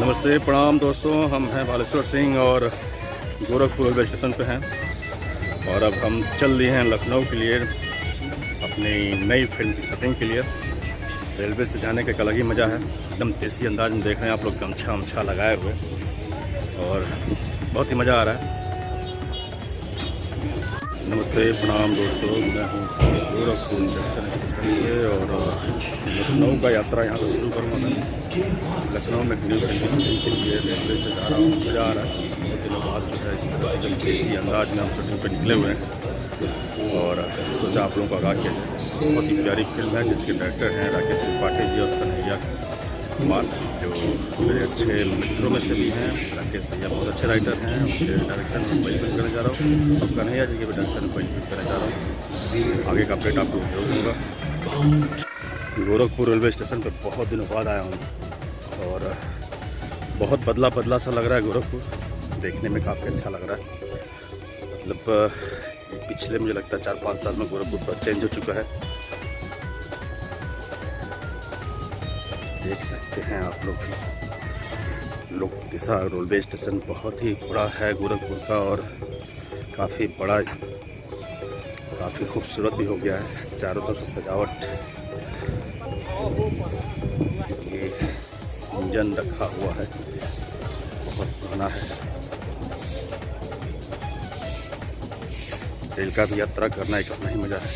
नमस्ते प्रणाम दोस्तों, हम हैं बालेश्वर सिंह और गोरखपुर रेलवे स्टेशन पे हैं और अब हम चल लिए हैं लखनऊ के लिए अपनी नई फिल्म की शूटिंग के लिए। रेलवे से जाने का एक अलग ही मज़ा है। एकदम देसी अंदाज में देख रहे हैं आप लोग, गमछा वमछा लगाए हुए और बहुत ही मज़ा आ रहा है। नमस्ते प्रणाम दोस्तों, मैं हूँ गोरखपुर जंक्शन स्टेशन पे और लखनऊ का यात्रा यहाँ से शुरू करूँगा। मैं लखनऊ में न्यू फिल्म की शूटिंग के लिए रेलवे से जा रहा हूँ। मज़ा आ रहा है। बहुत दिनों बाद जो है इस तरह से देसी अंदाज में हम शूटिंग पर निकले हुए हैं और सोचा आप लोगों को आगाह किया जाए। बहुत ही प्यारी फिल्म है जिसके डायरेक्टर हैं राकेश त्रिपाठी जी और कन्हैया कुमार, जो मेरे अच्छे मित्रों में से भी हैं। राकेश भैया बहुत अच्छे राइटर हैं, उनके डायरेक्शन में पहली फिल्म करने जा रहा हूँ और कन्हैया जी के भी डायरेक्शन में पहली फिल्म करने जा रहा हूँ। आगे का अपडेट आपको जरूर दूँगा। गोरखपुर रेलवे स्टेशन पर बहुत दिनों बाद आया हूँ और बहुत बदला बदला सा लग रहा है। गोरखपुर देखने में काफ़ी अच्छा लग रहा है। मतलब पिछले मुझे लगता है 4-5 साल में गोरखपुर पर चेंज हो चुका है। देख सकते हैं आप लोग दिशा रेलवे स्टेशन बहुत ही बड़ा है गोरखपुर का और काफ़ी बड़ा, काफ़ी खूबसूरत भी हो गया है। चारों तरफ सजावट, ये इंजन रखा हुआ है, बहुत पुराना है। रेल का भी यात्रा करना एक अपना ही मज़ा है।